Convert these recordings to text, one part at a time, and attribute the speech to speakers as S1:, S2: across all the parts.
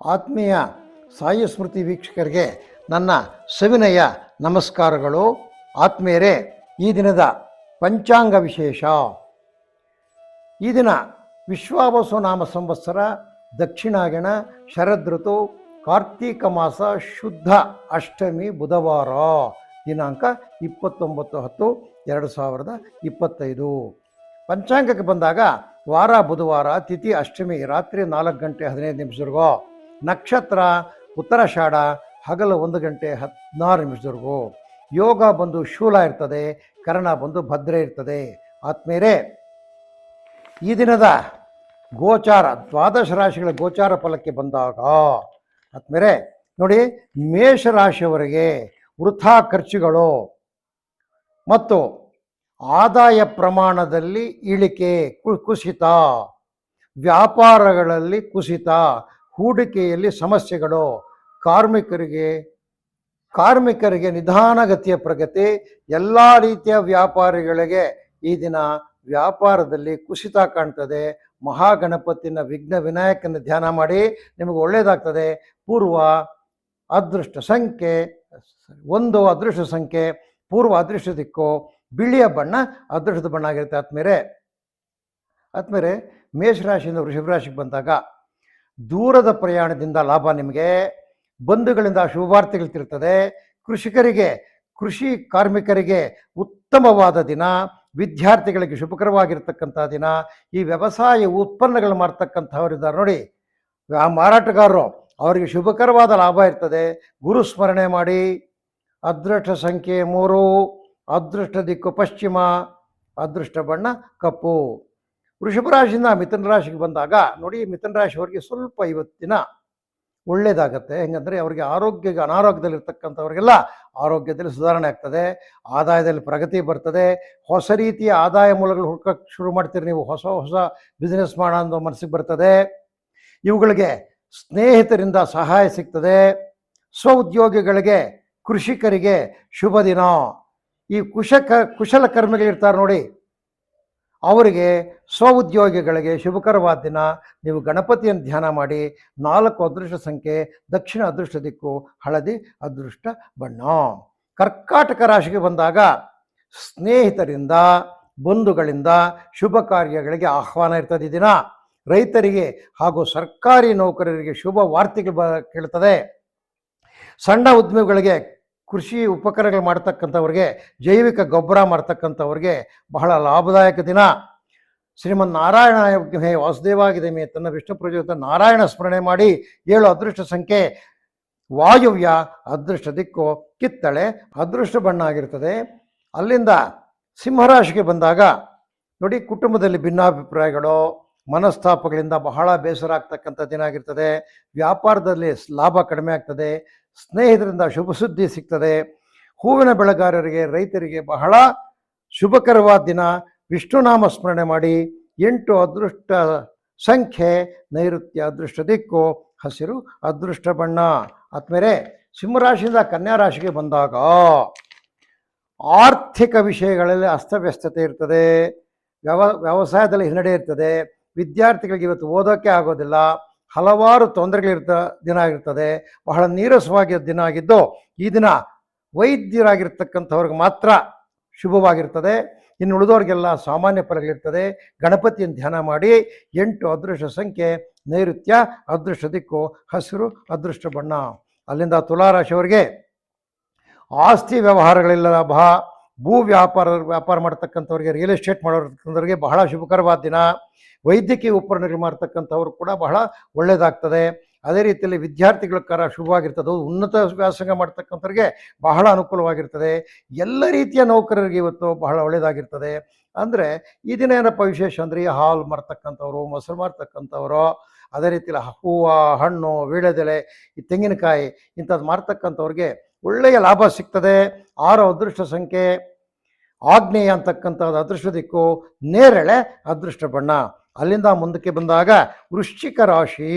S1: ಆತ್ಮೀಯ ಸಾಯಿ ಸ್ಮೃತಿ ವೀಕ್ಷಕರಿಗೆ ನನ್ನ ಸವಿನಯ ನಮಸ್ಕಾರಗಳು. ಆತ್ಮೀಯರೇ, ಈ ದಿನದ ಪಂಚಾಂಗ ವಿಶೇಷ. ಈ ದಿನ ವಿಶ್ವಾವಸು ನಾಮ ಸಂವತ್ಸರ, ದಕ್ಷಿಣಾಯಣ, ಶರದೃತು, ಕಾರ್ತೀಕ ಮಾಸ, ಶುದ್ಧ ಅಷ್ಟಮಿ, ಬುಧವಾರ, ದಿನಾಂಕ 29/10/2025. ಪಂಚಾಂಗಕ್ಕೆ ಬಂದಾಗ ವಾರ ಬುಧವಾರ, ತಿಥಿ ಅಷ್ಟಮಿ, ರಾತ್ರಿ 4:15 ನಕ್ಷತ್ರ ಉತ್ತರಾಷಾಢ, ಹಗಲು 1:16. ಯೋಗ ಬಂದು ಶೂಲ ಇರ್ತದೆ, ಕರ್ಣ ಬಂದು ಭದ್ರ ಇರ್ತದೆ. ಆತ್ಮೀಯರೇ, ಈ ದಿನದ ಗೋಚಾರ, ದ್ವಾದಶ ರಾಶಿಗಳ ಗೋಚಾರ ಫಲಕ್ಕೆ ಬಂದಾಗ ಆತ್ಮೀಯರೇ ನೋಡಿ, ಮೇಷರಾಶಿಯವರಿಗೆ ವೃಥಾ ಖರ್ಚುಗಳು ಮತ್ತು ಆದಾಯ ಪ್ರಮಾಣದಲ್ಲಿ ಇಳಿಕೆ, ಕುಸಿತ, ವ್ಯಾಪಾರಗಳಲ್ಲಿ ಕುಸಿತ, ಹೂಡಿಕೆಯಲ್ಲಿ ಸಮಸ್ಯೆಗಳು, ಕಾರ್ಮಿಕರಿಗೆ ನಿಧಾನಗತಿಯ ಪ್ರಗತಿ, ಎಲ್ಲ ರೀತಿಯ ವ್ಯಾಪಾರಿಗಳಿಗೆ ಈ ದಿನ ವ್ಯಾಪಾರದಲ್ಲಿ ಕುಸಿತ ಕಾಣ್ತದೆ. ಮಹಾಗಣಪತಿನ ವಿಘ್ನ ವಿನಾಯಕನ ಧ್ಯಾನ ಮಾಡಿ, ನಿಮಗೆ ಒಳ್ಳೆಯದಾಗ್ತದೆ. ಪೂರ್ವ ಅದೃಷ್ಟ ಸಂಖ್ಯೆ 1, ಅದೃಷ್ಟ ಸಂಖ್ಯೆ ಪೂರ್ವ, ಅದೃಷ್ಟ ದಿಕ್ಕು ಬಿಳಿಯ ಬಣ್ಣ, ಅದೃಷ್ಟದ ಬಣ್ಣ ಆಗಿರುತ್ತೆ. ಆತ್ಮೇರೆ ಮೇಷರಾಶಿಯಿಂದ ವೃಷಭ ರಾಶಿಗೆ ಬಂದಾಗ ದೂರದ ಪ್ರಯಾಣದಿಂದ ಲಾಭ, ನಿಮಗೆ ಬಂಧುಗಳಿಂದ ಶುಭವಾರ್ತೆಗಳು ತಿರುತ್ತದೆ. ಕೃಷಿ ಕಾರ್ಮಿಕರಿಗೆ ಉತ್ತಮವಾದ ದಿನ, ವಿದ್ಯಾರ್ಥಿಗಳಿಗೆ ಶುಭಕರವಾಗಿರ್ತಕ್ಕಂಥ ದಿನ. ಈ ವ್ಯವಸಾಯ ಉತ್ಪನ್ನಗಳು ಮಾಡ್ತಕ್ಕಂಥವರಿದ್ದಾರೆ ನೋಡಿ, ಆ ಮಾರಾಟಗಾರರು, ಅವರಿಗೆ ಶುಭಕರವಾದ ಲಾಭ ಇರ್ತದೆ. ಗುರು ಸ್ಮರಣೆ ಮಾಡಿ. ಅದೃಷ್ಟ ಸಂಖ್ಯೆ 3, ಅದೃಷ್ಟ ದಿಕ್ಕು ಪಶ್ಚಿಮ, ಅದೃಷ್ಟ ಬಣ್ಣ ಕಪ್ಪು. ವೃಷಭ ರಾಶಿಯಿಂದ ಮಿಥುನ ರಾಶಿಗೆ ಬಂದಾಗ ನೋಡಿ, ಮಿಥುನ ರಾಶಿಯವರಿಗೆ ಸ್ವಲ್ಪ ಇವತ್ತಿನ ಒಳ್ಳೆಯದಾಗತ್ತೆ. ಹೆಂಗಂದರೆ ಅವರಿಗೆ ಅನಾರೋಗ್ಯದಲ್ಲಿರ್ತಕ್ಕಂಥವ್ರಿಗೆಲ್ಲ ಆರೋಗ್ಯದಲ್ಲಿ ಸುಧಾರಣೆ ಆಗ್ತದೆ, ಆದಾಯದಲ್ಲಿ ಪ್ರಗತಿ ಬರ್ತದೆ. ಹೊಸ ರೀತಿಯ ಆದಾಯ ಮೂಲಗಳು ಹುಡುಕಕ್ಕೆ ಶುರು ಮಾಡ್ತೀರಿ ನೀವು. ಹೊಸ ಬಿಸ್ನೆಸ್ ಮಾಡೋ ಅನ್ನೋ ಮನಸ್ಸಿಗೆ ಬರ್ತದೆ. ಇವುಗಳಿಗೆ ಸ್ನೇಹಿತರಿಂದ ಸಹಾಯ ಸಿಗ್ತದೆ. ಸ್ವಉದ್ಯೋಗಿಗಳಿಗೆ, ಕೃಷಿಕರಿಗೆ ಶುಭ ದಿನ. ಈ ಕುಶಲಕರ್ಮಿಗಳಿರ್ತಾರೆ ನೋಡಿ, ಅವರಿಗೆ ಸ್ವಉದ್ಯೋಗಿಗಳಿಗೆ ಶುಭಕರವಾದ ದಿನ. ನೀವು ಗಣಪತಿಯನ್ನು ಧ್ಯಾನ ಮಾಡಿ. 4 ಅದೃಷ್ಟ ಸಂಖ್ಯೆ ದಕ್ಷಿಣ, ಅದೃಷ್ಟ ದಿಕ್ಕು ಹಳದಿ, ಅದೃಷ್ಟ ಬಣ್ಣ. ಕರ್ಕಾಟಕ ರಾಶಿಗೆ ಬಂದಾಗ ಸ್ನೇಹಿತರಿಂದ, ಬಂಧುಗಳಿಂದ ಶುಭ ಕಾರ್ಯಗಳಿಗೆ ಆಹ್ವಾನ ಇರ್ತದೆ ಈ ದಿನ. ರೈತರಿಗೆ ಹಾಗೂ ಸರ್ಕಾರಿ ನೌಕರರಿಗೆ ಶುಭ ವಾರ್ತೆಗಳು ಕೇಳ್ತದೆ. ಸಣ್ಣ ಉದ್ಯಮಿಗಳಿಗೆ, ಕೃಷಿ ಉಪಕರಣಗಳು ಮಾಡ್ತಕ್ಕಂಥವ್ರಿಗೆ, ಜೈವಿಕ ಗೊಬ್ಬರ ಮಾಡ್ತಕ್ಕಂಥವ್ರಿಗೆ ಬಹಳ ಲಾಭದಾಯಕ ದಿನ. ಶ್ರೀಮನ್ ನಾರಾಯಣ ಮೇ ವಾಸುದೇವಾಗಿದೆ ಮೇ ತನ್ನ ವಿಷ್ಣು ಪ್ರಚೋದಿತ ನಾರಾಯಣ ಸ್ಮರಣೆ ಮಾಡಿ. 7 ಅದೃಷ್ಟ ಸಂಖ್ಯೆ ವಾಯುವ್ಯ, ಅದೃಷ್ಟ ದಿಕ್ಕು ಕಿತ್ತಳೆ, ಅದೃಷ್ಟ ಬಣ್ಣ ಆಗಿರ್ತದೆ. ಅಲ್ಲಿಂದ ಸಿಂಹರಾಶಿಗೆ ಬಂದಾಗ ನೋಡಿ, ಕುಟುಂಬದಲ್ಲಿ ಭಿನ್ನಾಭಿಪ್ರಾಯಗಳು, ಮನಸ್ತಾಪಗಳಿಂದ ಬಹಳ ಬೇಸರ ಆಗ್ತಕ್ಕಂಥ ದಿನ ಆಗಿರ್ತದೆ. ವ್ಯಾಪಾರದಲ್ಲಿ ಲಾಭ ಕಡಿಮೆ ಆಗ್ತದೆ. ಸ್ನೇಹಿತರಿಂದ ಶುಭ ಸುದ್ದಿ ಸಿಗ್ತದೆ. ಹೂವಿನ ಬೆಳೆಗಾರರಿಗೆ, ರೈತರಿಗೆ ಬಹಳ ಶುಭಕರವಾದ ದಿನ. ವಿಷ್ಣುನಾಮ ಸ್ಮರಣೆ ಮಾಡಿ. 8 ಅದೃಷ್ಟ ಸಂಖ್ಯೆ ನೈಋತ್ಯ, ಅದೃಷ್ಟ ದಿಕ್ಕು ಹಸಿರು, ಅದೃಷ್ಟ ಬಣ್ಣ. ಆದ್ಮೇಲೆ ಸಿಂಹರಾಶಿಯಿಂದ ಕನ್ಯಾ ರಾಶಿಗೆ ಬಂದಾಗ ಆರ್ಥಿಕ ವಿಷಯಗಳಲ್ಲಿ ಅಸ್ತವ್ಯಸ್ತತೆ ಇರ್ತದೆ. ವ್ಯವಸಾಯದಲ್ಲಿ ಹಿನ್ನಡೆ ಇರ್ತದೆ. ವಿದ್ಯಾರ್ಥಿಗಳಿಗೆ ಇವತ್ತು ಓದೋಕ್ಕೆ ಆಗೋದಿಲ್ಲ. ಹಲವಾರು ದಿನ ಆಗಿರ್ತದೆ. ಬಹಳ ನೀರಸವಾಗಿ ದಿನ ಆಗಿದ್ದು, ಈ ದಿನ ವೈದ್ಯರಾಗಿರ್ತಕ್ಕಂಥವ್ರಿಗೆ ಮಾತ್ರ ಶುಭವಾಗಿರ್ತದೆ. ಇನ್ನು ಉಳಿದವ್ರಿಗೆಲ್ಲ ಸಾಮಾನ್ಯ ಫಲಗಳಿರ್ತದೆ. ಗಣಪತಿಯನ್ನು ಧ್ಯಾನ ಮಾಡಿ. 8 ಅದೃಷ್ಟ ಸಂಖ್ಯೆ ನೈಋತ್ಯ, ಅದೃಷ್ಟ ದಿಕ್ಕು ಹಸಿರು, ಅದೃಷ್ಟ ಬಣ್ಣ. ಅಲ್ಲಿಂದ ತುಲಾರಾಶಿಯವರಿಗೆ ಆಸ್ತಿ ವ್ಯವಹಾರಗಳೆಲ್ಲ ಲಾಭ. ಭೂ ವ್ಯಾಪಾರ ಮಾಡ್ತಕ್ಕಂಥವ್ರಿಗೆ, ರಿಯಲ್ ಎಸ್ಟೇಟ್ ಮಾಡೋರಿಗೆ ಬಹಳ ಶುಭಕರವಾದ ದಿನ. ವೈದ್ಯಕೀಯ ಉಪಕರಣಗಳು ಮಾಡ್ತಕ್ಕಂಥವ್ರು ಕೂಡ ಬಹಳ ಒಳ್ಳೆಯದಾಗ್ತದೆ. ಅದೇ ರೀತಿಯಲ್ಲಿ ವಿದ್ಯಾರ್ಥಿಗಳ ಶುಭವಾಗಿರ್ತದೆ. ಉನ್ನತ ವ್ಯಾಸಂಗ ಮಾಡ್ತಕ್ಕಂಥವ್ರಿಗೆ ಬಹಳ ಅನುಕೂಲವಾಗಿರ್ತದೆ. ಎಲ್ಲ ರೀತಿಯ ನೌಕರರಿಗೆ ಇವತ್ತು ಬಹಳ ಒಳ್ಳೆಯದಾಗಿರ್ತದೆ. ಅಂದರೆ ಈ ದಿನ ಏನಪ್ಪ ವಿಶೇಷ ಅಂದರೆ, ಹಾಲು ಮಾರ್ತಕ್ಕಂಥವ್ರು, ಮೊಸರು ಮಾರ್ತಕ್ಕಂಥವ್ರು, ಅದೇ ರೀತಿಯಲ್ಲಿ ಹೂವು, ಹಣ್ಣು, ವೀಳ್ಯದೆಲೆ, ಈ ತೆಂಗಿನಕಾಯಿ ಇಂಥದ್ದು ಮಾರ್ತಕ್ಕಂಥವ್ರಿಗೆ ಒಳ್ಳೆಯ ಲಾಭ ಸಿಗ್ತದೆ. 6 ಅದೃಷ್ಟ ಸಂಖ್ಯೆ ಆಗ್ನೇಯ ಅಂತಕ್ಕಂಥದ್ದು ಅದೃಷ್ಟ ದಿಕ್ಕು, ನೇರಳೆ, ಅದೃಷ್ಟ ಬಣ್ಣ. ಅಲ್ಲಿಂದ ಮುಂದಕ್ಕೆ ಬಂದಾಗ ವೃಶ್ಚಿಕ ರಾಶಿ.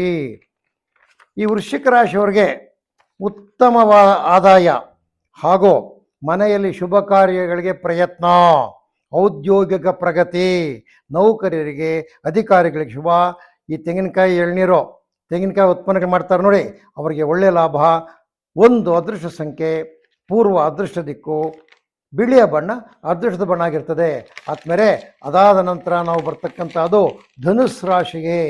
S1: ಈ ವೃಶ್ಚಿಕ ರಾಶಿಯವರಿಗೆ ಉತ್ತಮವಾದ ಆದಾಯ ಹಾಗೂ ಮನೆಯಲ್ಲಿ ಶುಭ ಕಾರ್ಯಗಳಿಗೆ ಪ್ರಯತ್ನ, ಔದ್ಯೋಗಿಕ ಪ್ರಗತಿ, ನೌಕರರಿಗೆ, ಅಧಿಕಾರಿಗಳಿಗೆ ಶುಭ. ಈ ತೆಂಗಿನಕಾಯಿ ಎಳ್ನೀರು, ತೆಂಗಿನಕಾಯಿ ಉತ್ಪನ್ನಗಳು ಮಾಡ್ತಾರೆ ನೋಡಿ, ಅವರಿಗೆ ಒಳ್ಳೆಯ ಲಾಭ. ಒಂದು ಅದೃಷ್ಟ ಸಂಖ್ಯೆ ಪೂರ್ವ ಅದೃಷ್ಟ ದಿಕ್ಕು, ಬಿಳಿಯ ಬಣ್ಣ ಅದೃಷ್ಟದ ಬಣ್ಣ ಆಗಿರ್ತದೆ. ಆದ್ಮೇಲೆ ಅದಾದ ನಂತರ ನಾವು ಬರ್ತಕ್ಕಂಥದ್ದು ಧನುಸ್ ರಾಶಿಗೆ.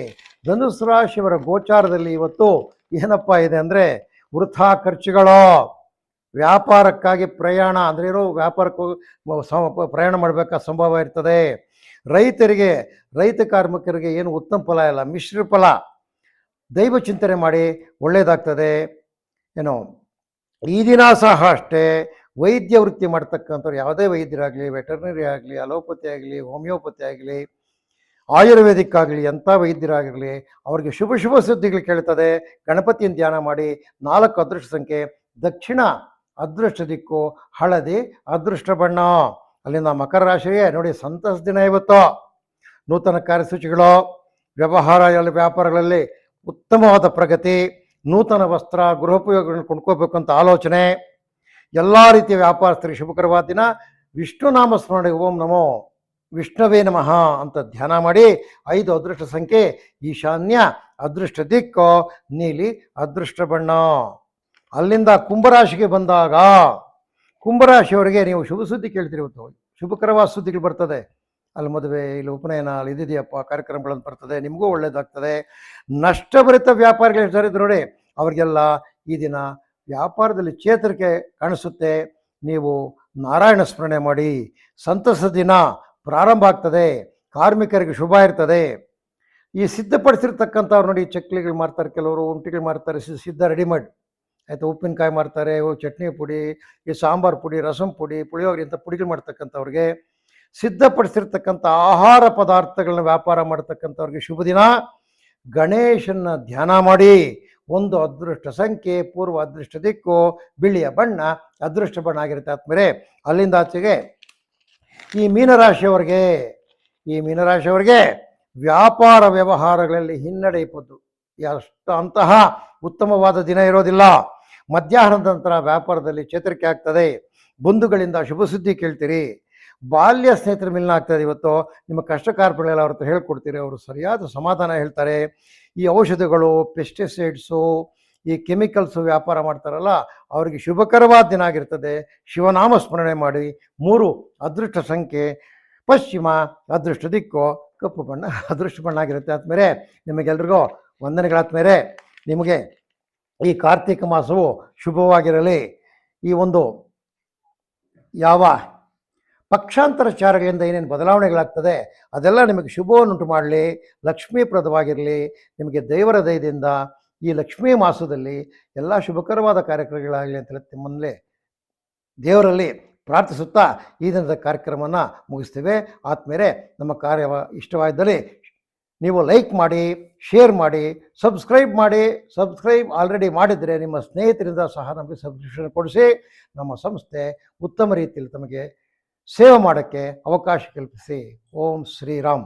S1: ಧನುಸ್ ರಾಶಿಯವರ ಗೋಚಾರದಲ್ಲಿ ಇವತ್ತು ಏನಪ್ಪ ಇದೆ ಅಂದರೆ ವೃಥಾ ಖರ್ಚುಗಳು, ವ್ಯಾಪಾರಕ್ಕಾಗಿ ಪ್ರಯಾಣ ಅಂದರೆ ಇರೋ ವ್ಯಾಪಾರಕ್ಕೆ ಪ್ರಯಾಣ ಮಾಡಬೇಕಾದ ಸಂಭವ ಇರ್ತದೆ. ರೈತರಿಗೆ, ರೈತ ಕಾರ್ಮಿಕರಿಗೆ ಏನು ಉತ್ತಮ ಫಲ ಇಲ್ಲ, ಮಿಶ್ರ ಫಲ. ದೈವ ಚಿಂತನೆ ಮಾಡಿ ಒಳ್ಳೆಯದಾಗ್ತದೆ. ಏನು ಈ ದಿನ ಸಹ ಅಷ್ಟೇ ವೈದ್ಯ ವೃತ್ತಿ ಮಾಡ್ತಕ್ಕಂಥವ್ರು, ಯಾವುದೇ ವೈದ್ಯರಾಗಲಿ, ವೆಟರ್ನರಿ ಆಗಲಿ, ಅಲೋಪತಿ ಆಗಲಿ, ಹೋಮಿಯೋಪತಿ ಆಗಲಿ, ಆಯುರ್ವೇದಿಕ್ ಆಗಲಿ, ಎಂಥ ವೈದ್ಯರಾಗಿರಲಿ, ಅವರಿಗೆ ಶುಭ ಸುದ್ದಿಗಳು ಕೇಳ್ತದೆ. ಗಣಪತಿಯನ್ನು ಧ್ಯಾನ ಮಾಡಿ. 4 ಅದೃಷ್ಟ ಸಂಖ್ಯೆ ದಕ್ಷಿಣ ಅದೃಷ್ಟ ದಿಕ್ಕು, ಹಳದಿ ಅದೃಷ್ಟ ಬಣ್ಣ. ಅಲ್ಲಿಂದ ಮಕರ ರಾಶಿಗೆ ನೋಡಿ ಸಂತಸ ದಿನ ಇವತ್ತು. ನೂತನ ಕಾರ್ಯಸೂಚಿಗಳು, ವ್ಯಾಪಾರಗಳಲ್ಲಿ ಉತ್ತಮವಾದ ಪ್ರಗತಿ, ನೂತನ ವಸ್ತ್ರ ಗೃಹೋಪಯೋಗಗಳನ್ನು ಕೊಂಡ್ಕೋಬೇಕು ಅಂತ ಆಲೋಚನೆ. ಎಲ್ಲ ರೀತಿಯ ವ್ಯಾಪಾರಸ್ಥರಿಗೆ ಶುಭಕರವಾದ ದಿನ. ವಿಷ್ಣು ನಾಮ ಸ್ಮರಣೆ, ಓಂ ನಮೋ ವಿಷ್ಣುವೇ ನಮಃ ಅಂತ ಧ್ಯಾನ ಮಾಡಿ. 5 ಅದೃಷ್ಟ ಸಂಖ್ಯೆ ಈಶಾನ್ಯ ಅದೃಷ್ಟ ದಿಕ್ಕು, ನೀಲಿ ಅದೃಷ್ಟ ಬಣ್ಣ. ಅಲ್ಲಿಂದ ಕುಂಭರಾಶಿಗೆ ಬಂದಾಗ, ಕುಂಭರಾಶಿಯವರಿಗೆ ನೀವು ಶುಭ ಸುದ್ದಿ ಕೇಳ್ತೀರಿ ಇವತ್ತು. ಶುಭಕರವಾದ ಸುದ್ದಿಗಳು ಬರ್ತದೆ. ಅಲ್ಲಿ ಮದುವೆ, ಇಲ್ಲಿ ಉಪನಯನ, ಅಲ್ಲಿ ಇದಿದೆಯಪ್ಪ ಕಾರ್ಯಕ್ರಮಗಳನ್ನು ಬರ್ತದೆ, ನಿಮಗೂ ಒಳ್ಳೆಯದಾಗ್ತದೆ. ನಷ್ಟಭರಿತ ವ್ಯಾಪಾರಿಗಳು ಇದ್ದಾರೆ ನೋಡಿ, ಅವರಿಗೆಲ್ಲ ಈ ದಿನ ವ್ಯಾಪಾರದಲ್ಲಿ ಚೇತರಿಕೆ ಕಾಣಿಸುತ್ತೆ. ನೀವು ನಾರಾಯಣ ಸ್ಮರಣೆ ಮಾಡಿ. ಸಂತಸ ದಿನ ಪ್ರಾರಂಭ ಆಗ್ತದೆ. ಕಾರ್ಮಿಕರಿಗೆ ಶುಭ ಇರ್ತದೆ. ಈ ಸಿದ್ಧಪಡಿಸಿರ್ತಕ್ಕಂಥವ್ರು ನೋಡಿ, ಚಕ್ಲಿಗಳು ಮಾಡ್ತಾರೆ, ಕೆಲವರು ಉಂಟಿಗಳು ಮಾಡ್ತಾರೆ, ಸಿದ್ಧ ರೆಡಿಮೇಡ್ ಆಯಿತು. ಉಪ್ಪಿನಕಾಯಿ ಮಾಡ್ತಾರೆ, ಚಟ್ನಿ ಪುಡಿ, ಈ ಸಾಂಬಾರು ಪುಡಿ, ರಸಂ ಪುಡಿ, ಪುಳಿಯೋಗರೆ ಇಂಥ ಪುಡಿಗಳು ಮಾಡ್ತಕ್ಕಂಥವ್ರಿಗೆ, ಸಿದ್ಧಪಡಿಸಿರ್ತಕ್ಕಂಥ ಆಹಾರ ಪದಾರ್ಥಗಳನ್ನ ವ್ಯಾಪಾರ ಮಾಡ್ತಕ್ಕಂಥವ್ರಿಗೆ ಶುಭ ದಿನ. ಗಣೇಶನ ಧ್ಯಾನ ಮಾಡಿ. 1 ಅದೃಷ್ಟ ಸಂಖ್ಯೆ ಪೂರ್ವ ಅದೃಷ್ಟ ದಿಕ್ಕು, ಬಿಳಿಯ ಬಣ್ಣ ಅದೃಷ್ಟ ಬಣ್ಣ ಆಗಿರುತ್ತೆ. ಆದ್ಮೇಲೆ ಅಲ್ಲಿಂದ ಆಚೆಗೆ ಈ ಮೀನರಾಶಿಯವರಿಗೆ ವ್ಯಾಪಾರ ವ್ಯವಹಾರಗಳಲ್ಲಿ ಹಿನ್ನಡೆ ಇಪ್ಪದ್ದು ಅಂತಹ ಉತ್ತಮವಾದ ದಿನ ಇರೋದಿಲ್ಲ. ಮಧ್ಯಾಹ್ನದ ನಂತರ ವ್ಯಾಪಾರದಲ್ಲಿ ಚೇತರಿಕೆ ಆಗ್ತದೆ. ಬಂಧುಗಳಿಂದ ಶುಭ ಸುದ್ದಿ ಕೇಳ್ತೀರಿ. ಬಾಲ್ಯ ಸ್ನೇಹಿತರ ಮಿಲನ ಆಗ್ತದೆ. ಇವತ್ತು ನಿಮ್ಮ ಕಷ್ಟ ಕಾರ್ಪಗಳೆಲ್ಲ ಅವ್ರ ಹತ್ರ ಹೇಳ್ಕೊಡ್ತೀರಿ, ಅವರು ಸರಿಯಾದ ಸಮಾಧಾನ ಹೇಳ್ತಾರೆ. ಈ ಔಷಧಿಗಳು, ಪೆಸ್ಟಿಸೈಡ್ಸು, ಈ ಕೆಮಿಕಲ್ಸು ವ್ಯಾಪಾರ ಮಾಡ್ತಾರಲ್ಲ, ಅವರಿಗೆ ಶುಭಕರವಾದ ದಿನ ಆಗಿರ್ತದೆ. ಶಿವನಾಮ ಸ್ಮರಣೆ ಮಾಡಿ. 3 ಅದೃಷ್ಟ ಸಂಖ್ಯೆ ಪಶ್ಚಿಮ ಅದೃಷ್ಟ ದಿಕ್ಕು, ಕಪ್ಪು ಬಣ್ಣ ಅದೃಷ್ಟ ಬಣ್ಣ ಆಗಿರುತ್ತೆ. ಆದ್ಮೇಲೆ ನಿಮಗೆಲ್ರಿಗೂ ವಂದನೆಗಳಾದ್ಮೇಲೆ ನಿಮಗೆ ಈ ಕಾರ್ತಿಕ ಮಾಸವು ಶುಭವಾಗಿರಲಿ. ಈ ಒಂದು ಯಾವ ಪಕ್ಷಾಂತರಚಾರಗಳಿಂದ ಏನೇನು ಬದಲಾವಣೆಗಳಾಗ್ತದೆ ಅದೆಲ್ಲ ನಿಮಗೆ ಶುಭವನ್ನುಂಟು ಮಾಡಲಿ, ಲಕ್ಷ್ಮೀಪ್ರದವಾಗಿರಲಿ. ನಿಮಗೆ ದೇವರ ದಯದಿಂದ ಈ ಲಕ್ಷ್ಮೀ ಮಾಸದಲ್ಲಿ ಎಲ್ಲ ಶುಭಕರವಾದ ಕಾರ್ಯಕ್ರಮಗಳಾಗಲಿ ಅಂತ ನಿಮ್ಮಲ್ಲೇ ದೇವರಲ್ಲಿ ಪ್ರಾರ್ಥಿಸುತ್ತಾ ಈ ದಿನದ ಕಾರ್ಯಕ್ರಮವನ್ನು ಮುಗಿಸ್ತೇವೆ. ಆದಮೇಲೆ ನಮ್ಮ ಕಾರ್ಯ ಇಷ್ಟವಾದಲ್ಲಿ ನೀವು ಲೈಕ್ ಮಾಡಿ, ಶೇರ್ ಮಾಡಿ, ಸಬ್ಸ್ಕ್ರೈಬ್ ಆಲ್ರೆಡಿ ಮಾಡಿದರೆ ನಿಮ್ಮ ಸ್ನೇಹಿತರಿಂದ ಸಹ ನಮಗೆ ಸಬ್ಸ್ಕ್ರಿಪ್ಷನ್ ಕೊಡಿಸಿ ನಮ್ಮ ಸಂಸ್ಥೆ ಉತ್ತಮ ರೀತಿಯಲ್ಲಿ ತಮಗೆ ಸೇವೆ ಮಾಡೋಕ್ಕೆ ಅವಕಾಶ ಕಲ್ಪಿಸಿ. ಓಂ ಶ್ರೀರಾಮ್.